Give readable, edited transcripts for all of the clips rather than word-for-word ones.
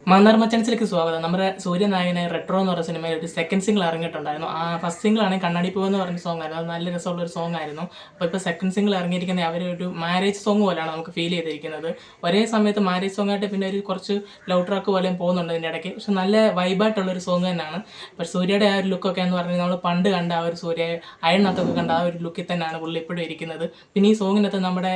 മന്നാർ മച്ചൻസിലേക്ക് സ്വാഗതം. നമ്മുടെ സൂര്യനായകനെ റെട്രോ എന്ന് പറഞ്ഞ സിനിമയിൽ ഒരു സെക്കൻഡ് സിംഗിൾ ഇറങ്ങിയിട്ടുണ്ടായിരുന്നു. ആ ഫസ്റ്റ് സിംഗിൾ ആണെങ്കിൽ കണ്ണാടി പൂവ് എന്ന് പറഞ്ഞ സോങ് ആയിരുന്നു. അത് നല്ല രസമുള്ള ഒരു സോങ് ആയിരുന്നു. അപ്പോൾ ഇപ്പോൾ സെക്കൻഡ് സിംഗിൾ ഇറങ്ങിയിരിക്കുന്ന അവരൊരു മാരേജ് സോങ് പോലെയാണ് നമുക്ക് ഫീൽ ചെയ്തിരിക്കുന്നത്. ഒരേ സമയത്ത് മാരേജ് സോങ് ആയിട്ട് പിന്നെ ഒരു കുറച്ച് ലവ് ട്രാക്ക് പോലെയും പോകുന്നുണ്ട് ഇതിൻ്റെ ഇടയ്ക്ക്. പക്ഷെ നല്ല വൈബായിട്ടുള്ളൊരു സോങ് തന്നെയാണ്. പക്ഷേ സൂര്യയുടെ ആ ഒരു ലുക്കൊക്കെ എന്ന് പറഞ്ഞാൽ നമ്മൾ പണ്ട് കണ്ട ആ ഒരു സൂര്യ അയണിനകത്തൊക്കെ കണ്ട ആ ഒരു ലുക്കിൽ തന്നെയാണ് പുള്ളി ഇപ്പോഴും ഇരിക്കുന്നത്. പിന്നെ ഈ സോങ്ങിനകത്ത് നമ്മുടെ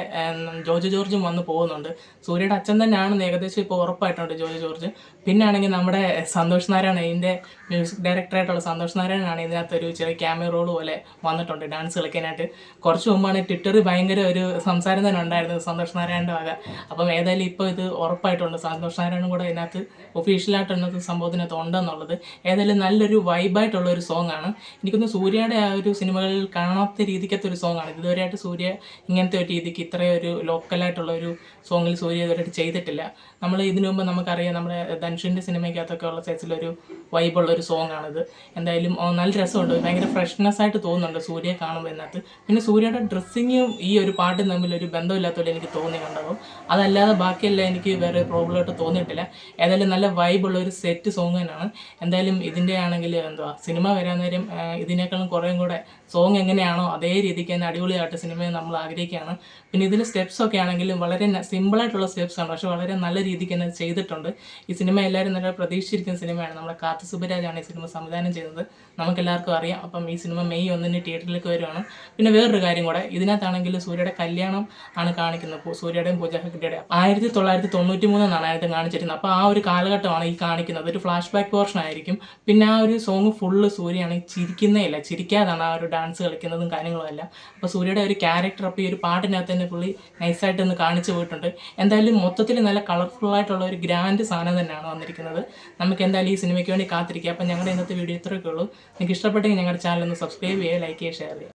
ജോജു ജോർജും വന്ന് പോകുന്നുണ്ട്. സൂര്യയുടെ അച്ഛൻ തന്നെയാണെന്ന് ഏകദേശം ഇപ്പോൾ ഉറപ്പായിട്ടുണ്ട് ജോജു ജോർജ്. പിന്നെ ആണെങ്കിൽ നമ്മുടെ സന്തോഷ് നാരായണ, ഇതിൻ്റെ മ്യൂസിക് ഡയറക്ടറായിട്ടുള്ള സന്തോഷ് നാരായണനാണ് ഇതിനകത്തൊരു ചെറിയ ക്യാമിയോ റോൾ പോലെ വന്നിട്ടുണ്ട് ഡാൻസ് കളിക്കാനായിട്ട്. കുറച്ച് മുമ്പാണ് ട്വിറ്ററിൽ ഭയങ്കര ഒരു സംസാരം തന്നെ ഉണ്ടായിരുന്നു സന്തോഷ് നാരായണൻ്റെ വക. അപ്പം ഏതായാലും ഇപ്പോൾ ഇത് ഉറപ്പായിട്ടുണ്ട് സന്തോഷ് നാരായണൻ കൂടെ ഇതിനകത്ത് ഒഫീഷ്യലായിട്ട് ഇന്നത്തെ സംഭവത്തിനകത്ത് ഉണ്ടെന്നുള്ളത്. ഏതായാലും നല്ലൊരു വൈബായിട്ടുള്ള ഒരു സോങ് ആണ്. എനിക്കൊന്ന് സൂര്യയുടെ ആ ഒരു സിനിമകളിൽ കാണാത്ത രീതിക്കത്തെ ഒരു സോങ് ആണ്. ഇതുവരെയായിട്ട് സൂര്യ ഇങ്ങനത്തെ ഒരു രീതിക്ക് ഇത്രയും ഒരു ലോക്കലായിട്ടുള്ള ഒരു സോങ്ങിൽ സൂര്യ ഇതുവരെയായിട്ട് ചെയ്തിട്ടില്ല. നമ്മൾ ഇതിനു മുമ്പ് നമുക്കറിയാം നമ്മുടെ ധനുഷിൻ്റെ സിനിമയ്ക്കകത്തൊക്കെ ഉള്ള സൈസിലൊരു വൈബുള്ളൊരു സോങ് ആണിത്. എന്തായാലും നല്ല രസമുണ്ട്, ഭയങ്കര ഫ്രഷ്നെസ് ആയിട്ട് തോന്നുന്നുണ്ട് സൂര്യയെ കാണുമ്പോൾ ഇതിനകത്ത്. പിന്നെ സൂര്യയുടെ ഡ്രസ്സിങ്ങും ഈ ഒരു പാട്ടും തമ്മിലൊരു ബന്ധമില്ലാത്തപോലെ എനിക്ക് തോന്നി കണ്ടതും. അതല്ലാതെ ബാക്കിയെല്ലാം എനിക്ക് വേറെ പ്രോബ്ലമായിട്ട് തോന്നിയിട്ടില്ല. ഏതായാലും നല്ല വൈബുള്ള ഒരു സെറ്റ് സോങ് തന്നെയാണ്. എന്തായാലും ഇതിൻ്റെ ആണെങ്കിൽ സിനിമ വരാൻ നേരം ഇതിനേക്കാളും കുറേയും കൂടെ സോങ് എങ്ങനെയാണോ അതേ രീതിക്ക് തന്നെ അടിപൊളിയായിട്ട് സിനിമയെ നമ്മൾ ആഗ്രഹിക്കുകയാണ്. പിന്നെ ഇതിൽ സ്റ്റെപ്സൊക്കെ ആണെങ്കിലും വളരെ സിമ്പിളായിട്ടുള്ള സ്റ്റെപ്സാണ്, പക്ഷേ വളരെ നല്ല രീതിക്ക് തന്നെ ചെയ്തിട്ടുണ്ട്. ഈ സിനിമ എല്ലാവരും നല്ല പ്രതീക്ഷിച്ചിരിക്കുന്ന സിനിമയാണ്. നമ്മുടെ കാർത്തി സുബരാജാണ് ഈ സിനിമ സംവിധാനം ചെയ്തത്, നമുക്കെല്ലാവർക്കും അറിയാം. അപ്പം ഈ സിനിമ മെയ് 1 തിയേറ്ററിലേക്ക് വരുവാണ്. പിന്നെ വേറൊരു കാര്യം കൂടെ, ഇതിനകത്താണെങ്കിൽ സൂര്യയുടെ കല്യാണം ആണ് കാണിക്കുന്നത്. സൂര്യയുടെയും പൂജ ഹെഗ്ഡെയുടെയും 1993 അതിനകത്ത് കാണിച്ചിരുന്നത്. അപ്പോൾ ആ ഒരു കാലഘട്ടമാണ് ഈ കാണിക്കുന്നത്. ഒരു ഫ്ലാഷ് ബാക്ക് പോർഷൻ ആയിരിക്കും. പിന്നെ ആ ഒരു സോങ് ഫുള്ള് സൂര്യയാണെങ്കിൽ ചിരിക്കുന്നേ ഇല്ല, ചിരിക്കാതാണ് ആ ഒരു ഡാൻസ് കളിക്കുന്നതും കാര്യങ്ങളും എല്ലാം. അപ്പോൾ സൂര്യയുടെ ഒരു ക്യാരക്ടർ അപ്പോൾ ഈ ഒരു പാട്ടിനകത്ത് തന്നെ പുള്ളി നൈസായിട്ടൊന്ന് കാണിച്ചു പോയിട്ടുണ്ട്. എന്തായാലും മൊത്തത്തിൽ നല്ല കളർഫുള്ളായിട്ടുള്ള ഒരു ഗ്രാൻഡ് സാധനം തന്നെയാണ് വന്നിരിക്കുന്നത്. നമുക്ക് എന്തായാലും ഈ സിനിമയ്ക്ക് വേണ്ടി കാത്തിരിക്കുക. അപ്പോൾ ഞങ്ങളുടെ ഇന്നത്തെ വീഡിയോ ഇത്രയൊക്കെ ഉള്ളൂ. നിങ്ങൾക്ക് ഇഷ്ടപ്പെട്ടെങ്കിൽ ഞങ്ങളുടെ ചാനൽ ഒന്ന് സബ്സ്ക്രൈബ് ചെയ്യുക, ലൈക്ക് ചെയ്യുക, ഷെയർ ചെയ്യുക.